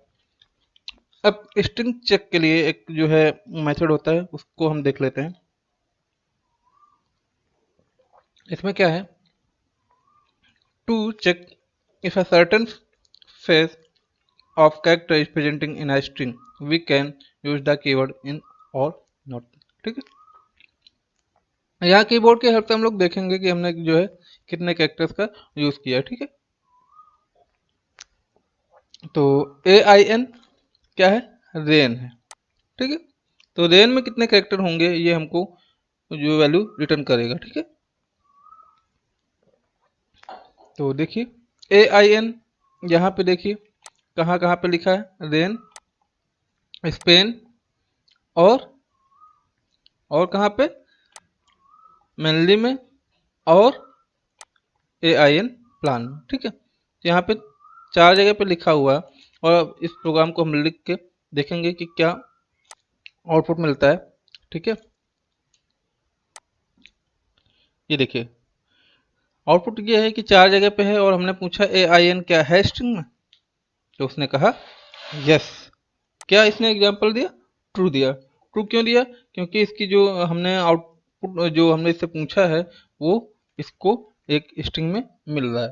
A: अब स्ट्रिंग चेक के लिए एक जो है मेथड होता है, उसको हम देख लेते हैं। इसमें क्या है, to check if a certain phrase of character is presenting in a string, we can use the keyword in or not। ठीक है, यहाँ कीबोर्ड के हेल्प से हम लोग देखेंगे कि हमने जो है कितने कैरेक्टर्स का यूज किया है। ठीक है, तो ए आई एन क्या है, रेन है। ठीक है, तो रेन में कितने कैरेक्टर होंगे ये हमको जो वैल्यू रिटर्न करेगा। ठीक है, तो देखिए ए आई एन यहाँ पे देखिए कहाँ कहाँ पे लिखा है, रेन, स्पेन और कहाँ पे, मेनली में और ए आई एन प्लान। ठीक है, तो यहाँ पे 4 जगह पे लिखा हुआ है और अब इस प्रोग्राम को हम लिख के देखेंगे कि क्या आउटपुट मिलता है। ठीक है, ये देखिए आउटपुट ये है कि 4 जगह पे है और हमने पूछा ए आई एन क्या है स्ट्रिंग में, तो उसने कहा यस। क्या इसने एग्जाम्पल दिया, ट्रू दिया। ट्रू क्यों दिया, क्योंकि इसकी जो हमने आउटपुट जो हमने इससे पूछा है वो इसको एक स्ट्रिंग में मिल रहा है,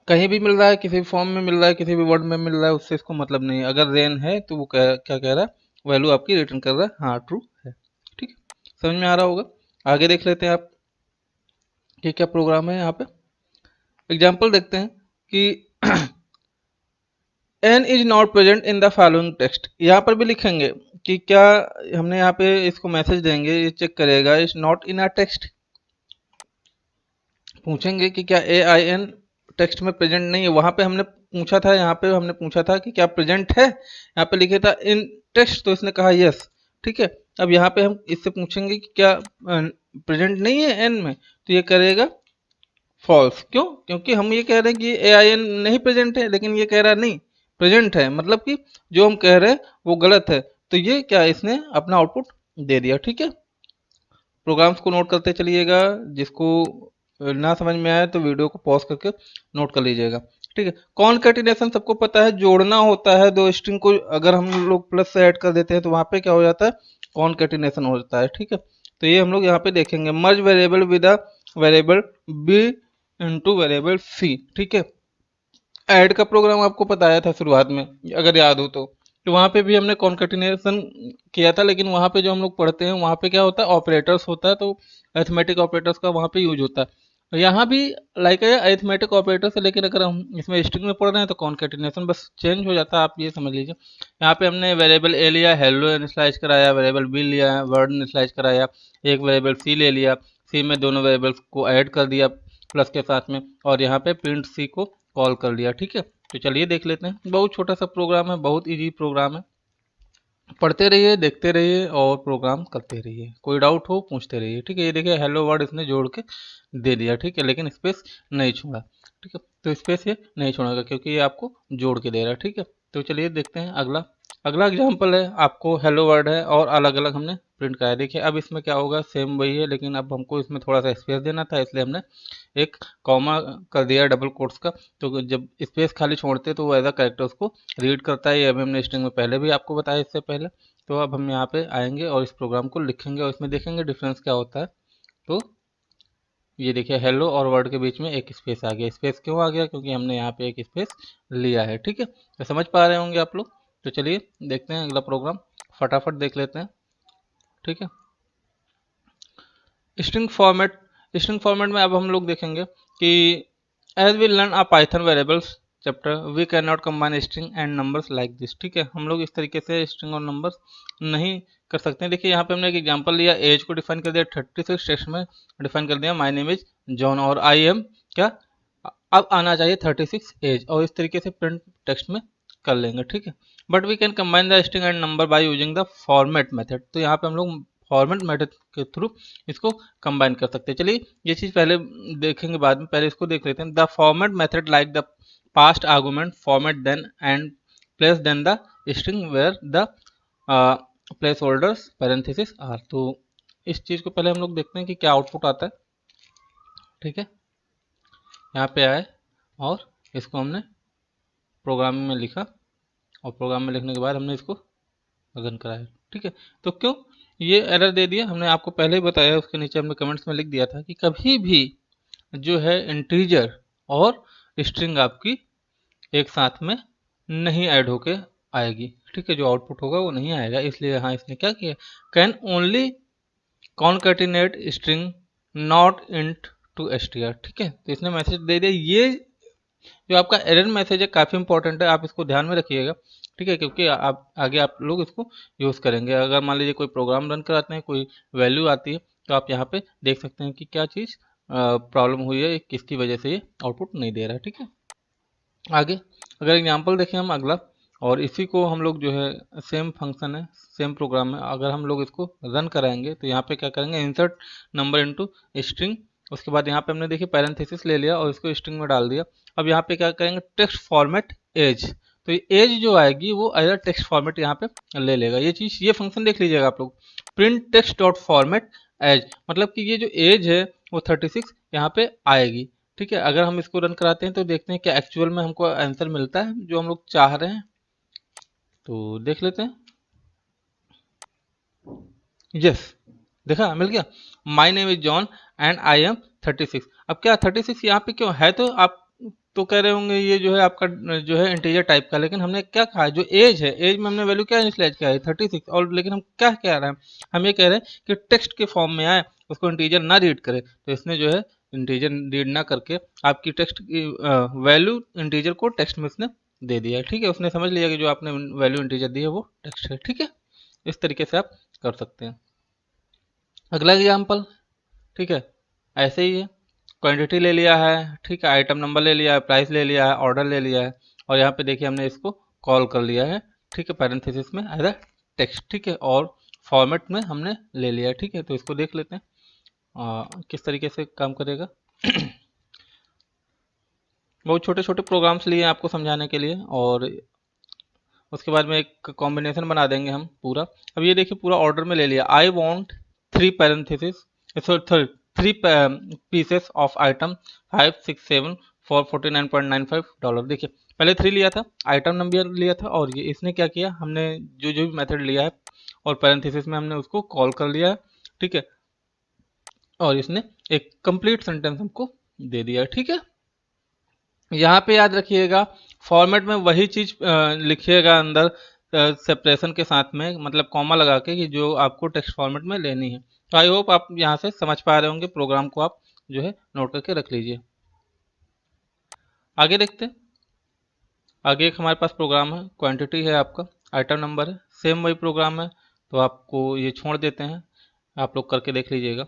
A: कहीं भी मिल रहा है, किसी भी फॉर्म में मिल रहा है, किसी भी वर्ड में मिल रहा है, उससे इसको मतलब नहीं है। अगर रेन है तो वो क्या कह रहा है, वैल्यू आपकी रिटर्न कर रहा है, हाँ ट्रू है। ठीक है, समझ में आ रहा होगा। आगे देख लेते हैं आप कि क्या प्रोग्राम है। यहाँ पे एग्जाम्पल देखते हैं कि an is not present in the following text. यहाँ पर भी लिखेंगे कि क्या, हमने यहाँ पे इसको मैसेज देंगे, ये चेक करेगा is not in a text. पूछेंगे कि क्या ए आई एन टेक्स्ट में प्रेजेंट नहीं है, वहां पे हमने पूछा था, यहाँ पे हमने पूछा था कि क्या प्रेजेंट है, यहाँ पे लिखे था इन टेक्स्ट, तो इसने कहा यस। ठीक है, अब यहाँ पे हम इससे पूछेंगे कि क्या प्रेजेंट नहीं है एन में, तो ये करेगा फॉल्स। क्यों, क्योंकि हम ये कह रहे हैं कि ए आई एन नहीं प्रेजेंट है, लेकिन ये कह रहा है नहीं प्रेजेंट है, मतलब कि जो हम कह रहे हैं वो गलत है। तो ये क्या, इसने अपना आउटपुट दे दिया। ठीक है, प्रोग्राम्स को नोट करते चलिएगा। जिसको ना समझ में आए तो वीडियो को पॉज करके नोट कर लीजिएगा। ठीक है, कॉनकैटिनेशन सबको पता है, जोड़ना होता है दो स्ट्रिंग को, अगर हम लोग प्लस से ऐड कर देते हैं तो वहां पे क्या हो जाता है, कॉनकैटिनेशन हो जाता है। ठीक है, तो ये हम लोग यहाँ पे देखेंगे, merge variable with a variable B into variable C. ठीक है, ऐड का प्रोग्राम आपको बताया था शुरुआत में, अगर याद हो तो। तो वहाँ पे भी हमने कॉन्केटिनेशन किया था, लेकिन वहाँ पे जो हम लोग पढ़ते हैं वहाँ पे क्या होता है, ऑपरेटर्स होता है, तो अरिथमेटिक ऑपरेटर्स का वहाँ पे यूज होता है। तो यहाँ भी लाइक है अरिथमेटिक ऑपरेटर्स है, लेकिन अगर हम इसमें स्ट्रिंग में पढ़ रहे हैं तो कॉन्केटिनेशन बस चेंज हो जाता है, आप ये समझ लीजिए। यहाँ पे हमने वेरिएबल ए लिया, हेलो इनिशियलाइज कराया, वेरिएबल बी लिया, वर्ड इनिशियलाइज कराया, एक वेरिएबल सी ले लिया, सी में दोनों वेरिएबल्स को ऐड कर दिया प्लस के साथ में, और यहाँ पे प्रिंट सी को कॉल कर लिया। ठीक है, तो चलिए देख लेते हैं। बहुत छोटा सा प्रोग्राम है, बहुत इजी प्रोग्राम है, पढ़ते रहिए, देखते रहिए और प्रोग्राम करते रहिए। कोई डाउट हो पूछते रहिए। ठीक है, ये देखिए हेलो वर्ड इसने जोड़ के दे दिया। ठीक है, लेकिन स्पेस नहीं छोड़ा। ठीक है, तो स्पेस ये नहीं छोड़ेगा क्योंकि ये आपको जोड़ के दे रहा है। ठीक है, तो चलिए देखते हैं अगला। अगला एग्जाम्पल है, आपको हेलो वर्ड है और अलग अलग हमने प्रिंट कराया। देखिए अब इसमें क्या होगा, सेम वही है, लेकिन अब हमको इसमें थोड़ा सा स्पेस देना था, इसलिए हमने एक कॉमा कर दिया डबल कोट्स का। तो जब स्पेस खाली छोड़ते तो वो एज अ कैरेक्टर उसको रीड करता है। ये अभी हमने स्ट्रिंग में पहले भी आपको बताया इससे पहले। तो अब हम यहाँ पे आएंगे और इस प्रोग्राम को लिखेंगे और इसमें देखेंगे डिफरेंस क्या होता है। तो ये देखिए हेलो और वर्ड के बीच में एक स्पेस आ गया। स्पेस क्यों आ गया, क्योंकि हमने यहाँ पे एक स्पेस लिया है। ठीक है, तो समझ पा रहे होंगे आप लोग। तो चलिए देखते हैं अगला प्रोग्राम, फटाफट देख लेते हैं। ठीक है, स्ट्रिंग फॉर्मेट। स्ट्रिंग फॉर्मेट में अब हम लोग देखेंगे कि as we learn a Python variables chapter we can not combine string and numbers like this. ठीक है, हम लोग इस तरीके से स्ट्रिंग और नंबर्स नहीं कर सकते हैं। देखिए यहाँ पे हमने एक एग्जांपल लिया, एज को डिफाइन कर दिया 36, टेक्स्ट में डिफाइन कर दिया माय नेम इज जॉन और आई एम क्या, अब आना चाहिए 36 एज, और इस तरीके से प्रिंट टेक्स्ट में कर लेंगे। ठीक है, but we can combine the string and number by using the format method. तो यहाँ पे हम लोग फॉर्मेट मेथड के थ्रू इसको कंबाइन कर सकते हैं। चलिए ये चीज़ पहले देखेंगे, बाद में पहले इसको देख लेते हैं। The format method like the past argument format then and place then the string where the place holders parenthesis are. तो इस चीज़ को पहले हम लोग देखते हैं कि क्या आउटपुट आता है। ठीक है, यहाँ पे आए और इसको हमने प्रोग्राम में लिखा, और प्रोग्राम में लिखने के बाद हमने इसको रन कराया। ठीक है, तो क्यों ये एरर दे दिया, हमने आपको पहले ही बताया, उसके नीचे हमने कमेंट्स में लिख दिया था कि कभी भी जो है इंटीजर और स्ट्रिंग आपकी एक साथ में नहीं ऐड होके आएगी। ठीक है, जो आउटपुट होगा वो नहीं आएगा, इसलिए यहाँ इसने क्या किया, can only concatenate string not int to str। ठीक है, तो इसने मैसेज दे दिया। ये जो आपका एरर मैसेज है काफ़ी इंपॉर्टेंट है, आप इसको ध्यान में रखिएगा। ठीक है, क्योंकि आप आगे आप लोग इसको यूज़ करेंगे। अगर मान लीजिए कोई प्रोग्राम रन कराते हैं, कोई वैल्यू आती है, तो आप यहाँ पे देख सकते हैं कि क्या चीज़ प्रॉब्लम हुई है, किसकी वजह से ये आउटपुट नहीं दे रहा है। ठीक है, आगे अगर एग्जांपल देखें हम अगला, और इसी को हम लोग जो है सेम फंक्शन है, सेम प्रोग्राम है, अगर हम लोग इसको रन कराएंगे तो यहाँ पे क्या करेंगे, इंसर्ट नंबर इनटू स्ट्रिंग। उसके बाद यहाँ पे हमने देखिए पैरेंथेसिस ले लिया और इसको स्ट्रिंग में डाल दिया। अब यहाँ पे क्या करेंगे, टेक्स्ट फॉर्मेट एज। तो ये एज जो आएगी वो एज टेक्स्ट फॉर्मेट यहाँ पे ले लेगा। ये चीज़, ये फंक्शन देख लीजिएगा आप लोग, print text dot format as, मतलब कि ये जो एज है वो 36 यहाँ पे आएगी। ठीक है, अगर हम इसको रन कराते हैं तो देखते हैं क्या एक्चुअल में हमको आंसर मिलता है जो हम लोग चाह रहे हैं। तो देख लेते हैं। यस, देखा मिल गया, my name is John and I am 36। अब क्या 36 यहाँ पे क्यों है, तो आप तो कह रहे होंगे ये जो है आपका जो है इंटीजर टाइप का, लेकिन हमने क्या कहा है, जो एज है, एज में हमने वैल्यू क्या इनिशियलाइज किया है 36, और लेकिन हम क्या कह रहे हैं, हम ये कह रहे हैं कि टेक्स्ट के फॉर्म में आए, उसको इंटीजर ना रीड करे। तो इसने जो है इंटीजर रीड ना करके आपकी टेक्स्ट की वैल्यू इंटीजर को टेक्स्ट में उसने दे दिया है। ठीक है, उसने समझ लिया कि जो आपने वैल्यू इंटीजर दी है वो टेक्स्ट है। ठीक है, इस तरीके से आप कर सकते हैं। अगला एग्जाम्पल, ठीक है, ऐसे ही है, क्वांटिटी ले लिया है, ठीक है, आइटम नंबर ले लिया है, प्राइस ले लिया है, ऑर्डर ले लिया है, और यहाँ पे देखिए हमने इसको कॉल कर लिया है। ठीक है, पैरेंथेसिस में एज अ टेक्स्ट। ठीक है, और फॉर्मेट में हमने ले लिया है। ठीक है, तो इसको देख लेते हैं किस तरीके से काम करेगा। बहुत छोटे छोटे प्रोग्राम्स लिए हैं आपको समझाने के लिए, और उसके बाद में एक कॉम्बिनेशन बना देंगे हम पूरा। अब ये देखिए पूरा ऑर्डर में ले लिया, I want 3 parenthesis, sorry 3 pieces of item 567 for $49.95। देखिए पहले 3 लिया था, आइटम नंबर लिया था, और ये इसने क्या किया, हमने जो जो भी मेथड लिया है और पैरेंथेसिस में हमने उसको कॉल कर लिया है। ठीक है, और इसने एक कंप्लीट सेंटेंस हमको दे दिया है। ठीक है, यहाँ पे याद रखिएगा फॉर्मेट में वही चीज़ लिखिएगा अंदर सेपरेशन के साथ में, मतलब कॉमा लगा के, कि जो आपको टेक्स्ट फॉर्मेट में लेनी है। तो आई होप आप यहाँ से समझ पा रहे होंगे। प्रोग्राम को आप जो है नोट करके रख लीजिए। आगे देखते हैं। आगे एक हमारे पास प्रोग्राम है, क्वांटिटी है आपका, आइटम नंबर है, सेम वही प्रोग्राम है। तो आपको ये छोड़ देते हैं, आप लोग करके देख लीजिएगा।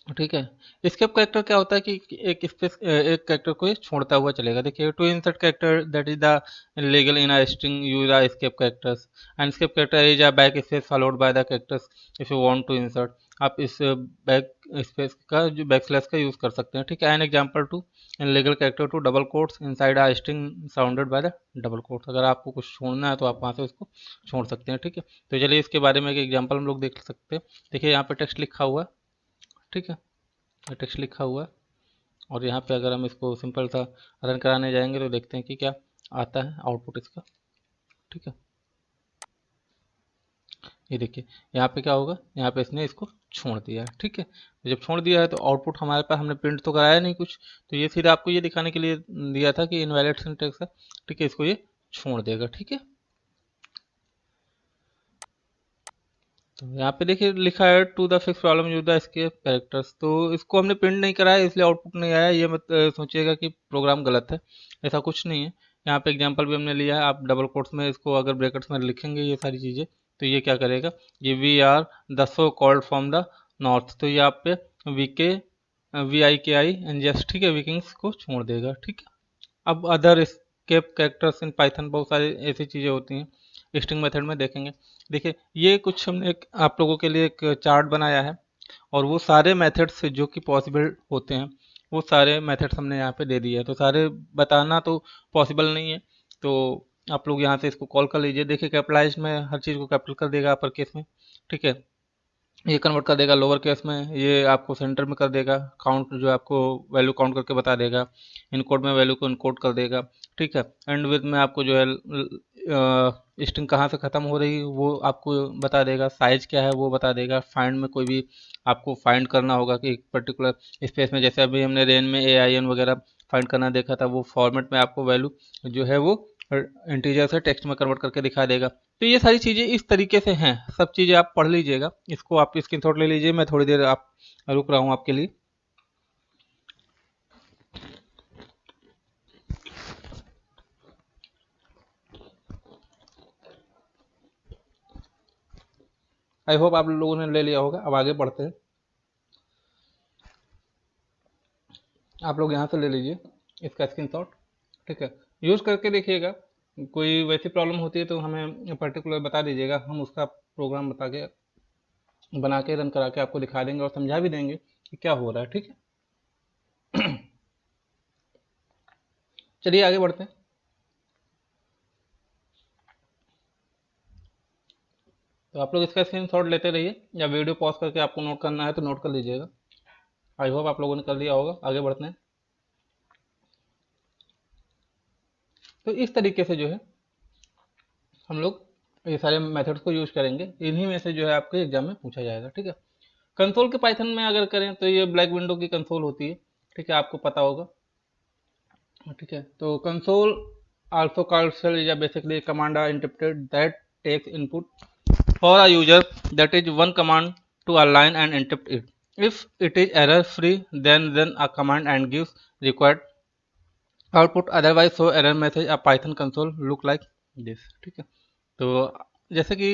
A: ठीक है। एस्केप कैरेक्टर क्या होता है कि एक कैरेक्टर को ये छोड़ता हुआ चलेगा। देखिए, to insert character that is the legal in a string use the escape characters, and escape character is a back space followed by the characters if you want to insert. आप इस back space का, जो back slash का use कर सकते हैं। ठीक है। An example to in legal character to double quotes inside a string sounded by the double quotes. अगर आपको कुछ छोड़ना है तो आप वहां से उसको छोड़ सकते हैं। ठीक है। तो चलिए इसके बारे में एक एग्जांपल हम लोग देख सकते हैं। देखिए, यहाँ पे टेक्स्ट लिखा हुआ है। ठीक है, टेक्स्ट लिखा हुआ है, और यहाँ पे अगर हम इसको सिंपल सा रन कराने जाएंगे तो देखते हैं कि क्या आता है आउटपुट इसका। ठीक है, ये देखिए यहाँ पे क्या होगा, यहाँ पे इसने इसको छोड़ दिया है। ठीक है, तो जब छोड़ दिया है तो आउटपुट हमारे पास, हमने प्रिंट तो कराया नहीं कुछ, तो ये सीधा आपको ये दिखाने के लिए दिया था कि इनवैलिड सिंटैक्स है। ठीक है, इसको ये छोड़ देगा। ठीक है, तो यहाँ पे देखिए लिखा है to the fix problem use the escape characters. तो इसको हमने प्रिंट नहीं कराया इसलिए आउटपुट नहीं आया। ये मत सोचिएगा कि प्रोग्राम गलत है, ऐसा कुछ नहीं है। यहाँ पे एग्जांपल भी हमने लिया है। आप डबल कोट्स में इसको अगर ब्रैकेट्स में लिखेंगे ये सारी चीज़ें, तो ये क्या करेगा, ये we are the so called from the north, तो ये आप पे वीके VIKI एंड जस्ट, ठीक है, विकिंग्स को छोड़ देगा। ठीक है। अब other escape characters in Python, बहुत सारी ऐसी चीज़ें होती हैं स्ट्रिंग मेथड में, देखेंगे। देखिए, ये कुछ हमने एक आप लोगों के लिए एक चार्ट बनाया है, और वो सारे मेथड्स जो कि पॉसिबल होते हैं, वो सारे मेथड्स हमने यहाँ पे दे दिए हैं। तो सारे बताना तो पॉसिबल नहीं है, तो आप लोग यहाँ से इसको कॉल कर लीजिए। देखिए, कैपिटलाइज में हर चीज़ को कैपिटल कर देगा अपर केस में। ठीक है, ये कन्वर्ट कर देगा लोअर केस में, ये आपको सेंटर में कर देगा, काउंट जो आपको वैल्यू काउंट करके बता देगा, इनकोड में वैल्यू को इनकोड कर देगा। ठीक है, एंड विद में आपको जो है स्ट्रिंग कहाँ से ख़त्म हो रही है वो आपको बता देगा, साइज क्या है वो बता देगा, फाइंड में कोई भी आपको फाइंड करना होगा कि एक पर्टिकुलर स्पेस में, जैसे अभी हमने रेन में AIN वगैरह फाइंड करना देखा था, वो फॉर्मेट में आपको वैल्यू जो है वो इंटीजर से टेक्स्ट में कन्वर्ट करके दिखा देगा। तो ये सारी चीज़ें इस तरीके से हैं, सब चीज़ें आप पढ़ लीजिएगा। इसको आप स्क्रीनशॉट ले लीजिए, मैं थोड़ी देर आप रुक रहा हूँ आपके लिए। आई होप आप लोगों ने ले लिया होगा। अब आगे बढ़ते हैं। आप लोग यहाँ से ले लीजिए इसका स्क्रीनशॉट। ठीक है, यूज़ करके देखिएगा। कोई वैसी प्रॉब्लम होती है तो हमें पर्टिकुलर बता दीजिएगा, हम उसका प्रोग्राम बना के रन करा के आपको दिखा देंगे और समझा भी देंगे कि क्या हो रहा है। ठीक है, चलिए आगे बढ़ते हैं। तो आप लोग इसका स्क्रीनशॉट लेते रहिए, या वीडियो पॉज करके आपको नोट करना है तो नोट कर लीजिएगा। आई होप आप लोगों ने कर लिया होगा। आगे बढ़ते हैं। तो इस तरीके से जो है हम लोग ये सारे मेथड्स को यूज करेंगे, इन्हीं में से जो है आपके एग्जाम में पूछा जाएगा। ठीक है, कंसोल के पाइथन में अगर करें तो ये ब्लैक विंडो की कंसोल होती है। ठीक है, आपको पता होगा। ठीक है, तो console also called shell is basically command interpreter that takes input for a user, that is one command to a line and interrupt it. If it is error free, then a command and gives required output, otherwise show error message। a python console look like this। ठीक है, तो जैसे कि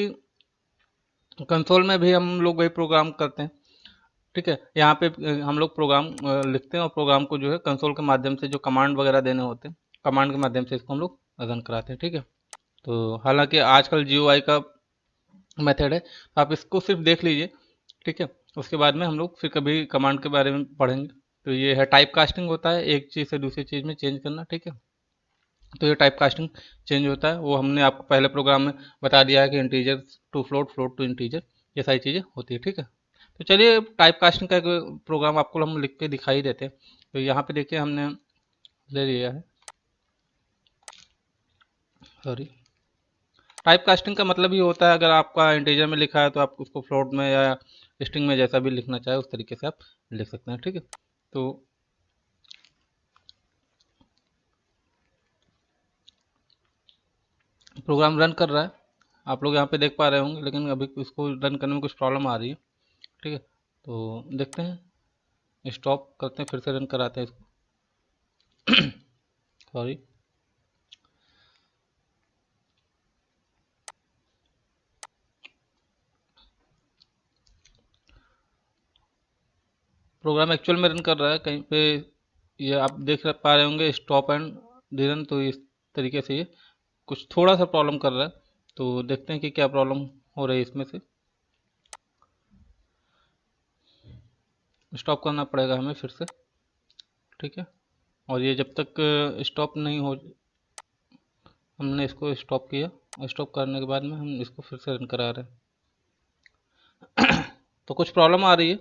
A: console में भी हम लोग वही प्रोग्राम करते हैं। ठीक है, यहाँ पे हम लोग प्रोग्राम लिखते हैं, और प्रोग्राम को जो है कंसोल के माध्यम से जो कमांड वगैरह देने होते हैं, कमांड के माध्यम से इसको हम लोग रन कराते हैं। ठीक है, तो हालांकि आजकल GUI का मेथड है, तो आप इसको सिर्फ देख लीजिए। ठीक है, उसके बाद में हम लोग फिर कभी कमांड के बारे में पढ़ेंगे। तो ये है टाइप कास्टिंग, होता है एक चीज़ से दूसरी चीज़ में चेंज करना। ठीक है, तो ये टाइप कास्टिंग चेंज होता है, वो हमने आपको पहले प्रोग्राम में बता दिया है कि integer to float, float to integer, ये सारी चीज़ें होती है। ठीक है, तो चलिए टाइप कास्टिंग का एक प्रोग्राम आपको हम लिख के दिखाई देते हैं। तो यहाँ पे देखिए हमने ले लिया है, सॉरी, टाइप कास्टिंग का मतलब ही होता है, अगर आपका इंटीजर में लिखा है तो आप उसको फ्लोट में या स्ट्रिंग में जैसा भी लिखना चाहे उस तरीके से आप लिख सकते हैं। ठीक है, तो प्रोग्राम रन कर रहा है, आप लोग यहाँ पे देख पा रहे होंगे, लेकिन अभी इसको रन करने में कुछ प्रॉब्लम आ रही है। ठीक है, तो देखते हैं, स्टॉप करते हैं, फिर से रन कराते हैं इसको। सॉरी, प्रोग्राम एक्चुअल में रन कर रहा है कहीं पे, ये आप देख पा रहे होंगे स्टॉप एंड रन। तो इस तरीके से ये कुछ थोड़ा सा प्रॉब्लम कर रहा है, तो देखते हैं कि क्या प्रॉब्लम हो रही है इसमें से। स्टॉप करना पड़ेगा हमें फिर से। ठीक है, और ये जब तक स्टॉप नहीं हो, हमने इसको स्टॉप किया, और स्टॉप करने के बाद में हम इसको फिर से रन करा रहे हैं। तो कुछ प्रॉब्लम आ रही है,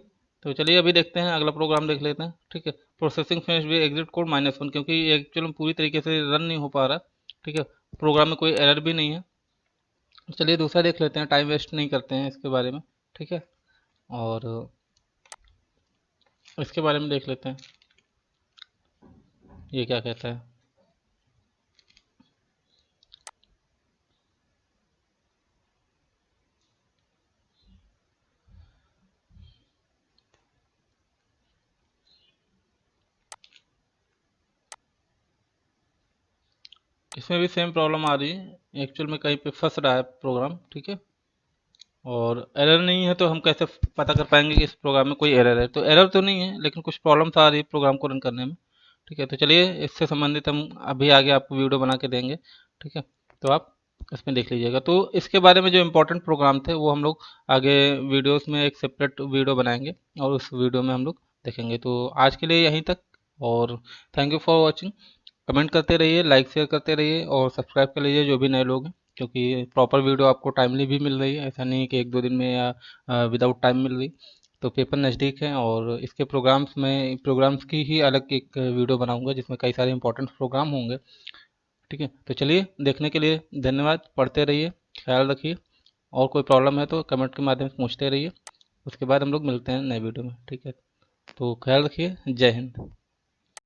A: तो चलिए अभी देखते हैं, अगला प्रोग्राम देख लेते हैं। ठीक है, प्रोसेसिंग फिनिश भी एग्जिट कोड -1, क्योंकि ये एक्चुअल में पूरी तरीके से रन नहीं हो पा रहा। ठीक है, प्रोग्राम में कोई एरर भी नहीं है। चलिए दूसरा देख लेते हैं, टाइम वेस्ट नहीं करते हैं इसके बारे में। ठीक है, और इसके बारे में देख लेते हैं ये क्या कहता है। इसमें भी सेम प्रॉब्लम आ रही है, एक्चुअल में कहीं पे फंस रहा है प्रोग्राम। ठीक है, और एरर नहीं है तो हम कैसे पता कर पाएंगे कि इस प्रोग्राम में कोई एरर है। तो एरर तो नहीं है, लेकिन कुछ प्रॉब्लम्स आ रही है प्रोग्राम को रन करने में। ठीक है, तो चलिए इससे संबंधित हम अभी आगे आपको वीडियो बना के देंगे। ठीक है, तो आप इसमें देख लीजिएगा। तो इसके बारे में जो इम्पोर्टेंट प्रोग्राम थे वो हम लोग आगे वीडियोस में एक सेपरेट वीडियो बनाएंगे, और उस वीडियो में हम लोग देखेंगे। तो आज के लिए यहीं तक, और thank you for watching. Comment करते रहिए, लाइक शेयर करते रहिए, और सब्सक्राइब कर लीजिए जो भी नए लोग हैं, क्योंकि प्रॉपर वीडियो आपको टाइमली भी मिल रही है, ऐसा नहीं है कि एक दो दिन में या विदाउट टाइम मिल रही। तो पेपर नज़दीक है, और इसके प्रोग्राम्स की ही अलग एक वीडियो बनाऊंगा जिसमें कई सारे इंपॉर्टेंट प्रोग्राम होंगे। ठीक है, तो चलिए देखने के लिए धन्यवाद, पढ़ते रहिए, ख्याल रखिए, और कोई प्रॉब्लम है तो कमेंट के माध्यम से पूछते रहिए। उसके बाद हम लोग मिलते हैं नए वीडियो में। ठीक है, तो ख्याल रखिए, जय हिंद।